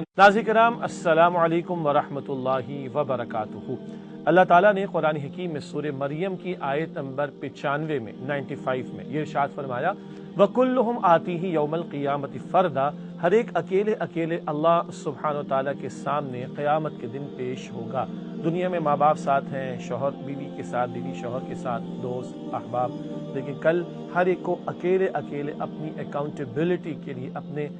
नाज़रीन किराम अस्सलामु अलैकुम वरहमतुल्लाहि वबरकातुहू। अल्लाह ताला ने कुरान हकीम में सूरह मरियम की आयत नंबर 95 में 95 में ये इरशाद फरमाया, वकुल्लुहुम आतीही यौमल क़ियामति फ़रदा, हर एक अकेले अकेले अल्लाह सुब्हानहू तआला के सामने क़यामत के दिन पेश होगा। दुनिया में माँ बाप साथ हैं, शौहर बीवी के साथ, बीवी शौहर के साथ, दोस्त अहबाब, लेकिन कल हर एक को अकेले अकेले अपनी अकाउंटेबिलिटी के लिए, अपने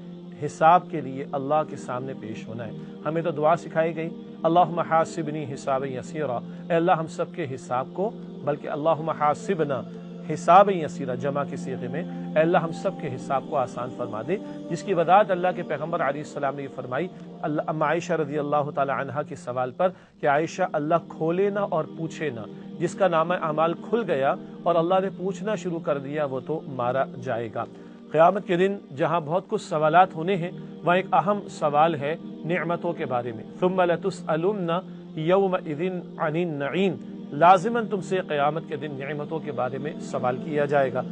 हिसाब के लिए अल्लाह के सामने पेश होना है। हमें तो दुआ सिखाई गई, अल्लाहुम्मा हासिबनी हिसाबन यसीरा, ऐ अल्लाह हम सब के हिसाब को, बल्कि अल्लाहुम्मा हासिबना हिसाबन यसीरा जमा के सीगे में, ऐ अल्लाह हम सब के हिसाब को आसान फरमा दे। जिसकी वदात अल्लाह के पैगम्बर अलैहिस्सलाम ने फरमाई अम्मा आयशा रज़ी अल्लाह ताला अन्हा के सवाल पर कि आयशा, अल्लाह खोले ना और पूछे ना, जिसका नामा अमाल खुल गया और अल्लाह ने पूछना शुरू कर दिया वो तो मारा जाएगा। क़यामत के दिन जहाँ बहुत कुछ सवालात होने हैं, वहाँ एक अहम सवाल है नेमतों के बारे में। सुम्मा लतुसअलुन्ना यौमइज़िन अनिन नईम, लाज़िमन तुमसे क़यामत के दिन नेमतों के बारे में सवाल किया जाएगा।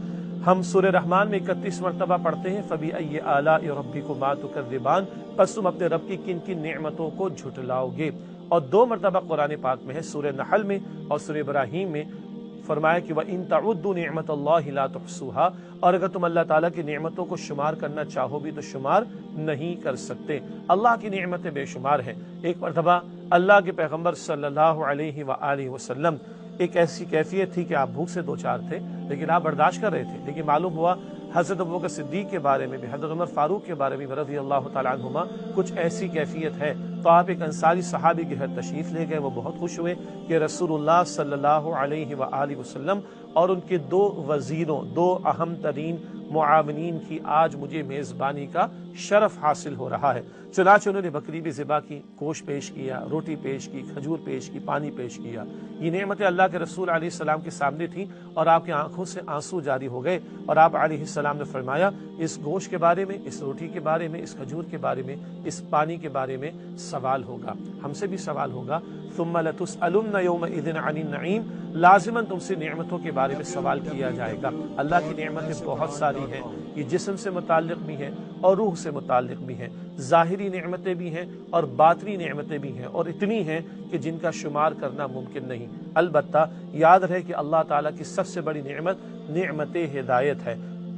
हम सूरह रहमान में 31 मरतबा पढ़ते हैं, फ़बीअय्यि आलाइ रब्बिकुमा तुकज़्ज़िबान, बस तुम अपने रब की किन किन नेमतों को झुटलाओगे। और 2 मरतबा कुरान पाक में है, सूरह नहल में और सूरह इब्राहीम में फरमाया कि वइन तउद्दू निअमतल्लाहि ला तुहसूहा, और अगर तुम अल्लाह ताला की नेमतों को शुमार करना चाहो भी तो शुमार नहीं कर सकते। अल्लाह की नेमतें बेशुमार हैं। एक मरतबा अल्लाह के पैगम्बर सल्लल्लाहु अलैहि वसल्लम, एक ऐसी कैफियत थी कि आप भूख से दो चार थे लेकिन आप बर्दाश्त कर रहे थे, लेकिन मालूम हुआ हज़रत अबू बकर सिद्दीक़ के बारे में भी, हज़रत उमर फारूक के बारे में रज़ियल्लाहु तआला अन्हुमा कुछ ऐसी कैफियत है। तो आप एक अंसारी सहाबी के घर तशरीफ़ ले गए। वो बहुत खुश हुए कि रसूलुल्लाह सल्लल्लाहु अलैहि वसल्लम और उनके 2 वज़ीरों, 2 अहम तरीन मुआवनीन की आज मुझे मेज़बानी का शरफ हासिल हो रहा है। चुनांचे उन्होंने बकरी भी ज़िबा की, गोश्त पेश किया, रोटी पेश की, खजूर पेश की, पानी पेश किया। ये नेमतें अल्लाह के रसूल अलैहिस्सलाम के सामने थी और आपकी आंखों से आंसू जारी हो गए। और आप अलैहिस्सलाम ने फरमाया, इस गोश्त के बारे में, इस रोटी के बारे में, इस खजूर के बारे में, इस पानी के बारे में सवाल होगा, हमसे भी सवाल होगा। सुम्मा लतुसअलुन्ना यौमइज़िन अनिन नईम, लाज़िमन तुमसे नेमतों के बारे में सवाल किया जाएगा। अल्लाह की नेमतें बहुत सारी हैं, ये जिस्म से मुताल्लिक़ भी हैं और रूह से मुताल्लिक़ भी हैं, ज़ाहिरी नेमतें भी हैं और बातनी नेमतें भी हैं, और इतनी हैं कि जिनका शुमार करना मुमकिन नहीं। अलबत्ता याद रहे कि अल्लाह ताला की सबसे बड़ी नेमत नेमते हिदायत है।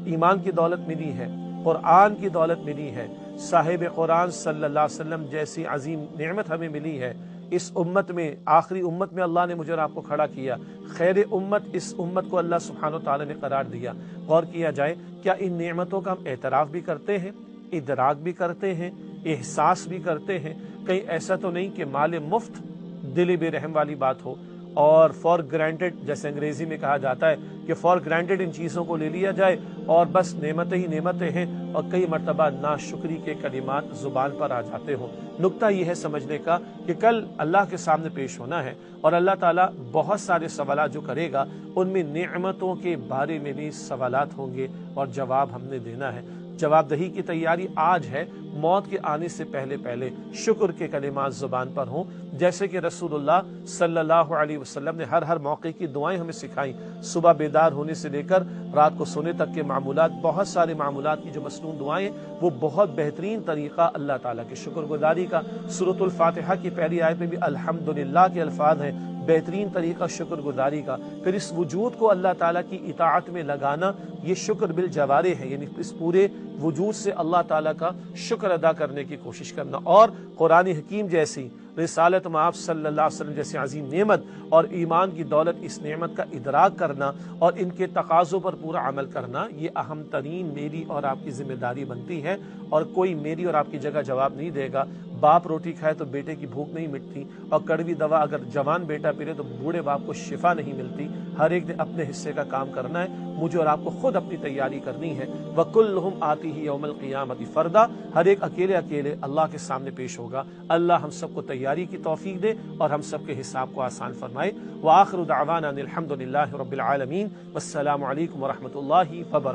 ईमान की दौलत मिली है, कुरान की दौलत मिली है, साहिब कुरान सल्लल्लाहु अलैहि वसल्लम जैसी अजीम नेमत हमें मिली है। इस उम्मत में, आखिरी उम्मत में अल्लाह ने मुझे और आपको खड़ा किया, खैर उम्मत, इस उम्मत को अल्लाह सुब्हानहू तआला ने करार दिया। गौर किया जाए, क्या इन नेमतों का हम एतराफ़ भी करते हैं, इदराक भी करते हैं, एहसास भी करते हैं? कहीं ऐसा तो नहीं कि माल मुफ्त दिल बेरहम वाली बात हो और फॉर ग्रांटेड, जैसे अंग्रेजी में कहा जाता है कि फॉर ग्रांटेड इन चीज़ों को ले लिया जाए और बस नेमतें ही नेमतें हैं, और कई मरतबा नाशुक्री के कलिमात ज़ुबान पर आ जाते हों। नुक्ता यह है समझने का कि कल अल्लाह के सामने पेश होना है और अल्लाह ताला बहुत सारे सवालात जो करेगा उनमें नेमतों के बारे में भी सवालात होंगे और जवाब हमने देना है। जवाबदही की तैयारी आज है, मौत के आने से पहले पहले शुक्र के कलिमात ज़ुबान पर हों, जैसे कि रसूलुल्लाह सल्लल्लाहु अलैहि वसल्लम ने हर मौके की दुआएं हमें सिखाई। सुबह बेदार होने से लेकर रात को सोने तक के मामूलात, बहुत सारे मामूलात की जो मसनून दुआएं, वो बहुत बेहतरीन तरीक़ा अल्लाह ताला की शुक्रगुजारी का। सूरतुल फातिहा की पहली आयत में भी अल्हम्दुलिल्लाह के अल्फाज हैं, बेहतरीन तरीक़ा शुक्रगुजारी का। फिर इस वजूद को अल्लाह ताला की इताअत में लगाना, ये शुक्र बिल जवारे है, यानी इस पूरे वजूद से अल्लाह ताला का शुक्र अदा करने की कोशिश करना। और कुरान हकीम जैसी, रिसालत आप सल्लल्लाहु अलैहि वसल्लम जैसी अजीम नेमत और ईमान की दौलत, इस नेमत का इदराक करना और इनके तकाज़ों पर पूरा अमल करना, ये अहम तरीन मेरी और आपकी जिम्मेदारी बनती है। और कोई मेरी और आपकी जगह जवाब नहीं देगा। बाप रोटी खाए तो बेटे की भूख नहीं मिटती, और कड़वी दवा अगर जवान बेटा पी ले तो बूढ़े बाप को शिफा नहीं मिलती। हर एक ने अपने हिस्से का काम करना है। मुझे और आपको खुद अपनी तैयारी करनी है। वकुल्लुहुम आतीही यौमल क़ियामति फ़रदा, हर एक अकेले अकेले अल्लाह के सामने पेश होगा। अल्लाह हम सबको तैयारी की तौफीक दे और हम सबके हिसाब को आसान फरमाए। व आखिरु दावाना अनिल हम्दुलिल्लाहि रब्बिल आलमीन। वस्सलामु अलैकुम व रहमतुल्लाहि व बरकातुहू।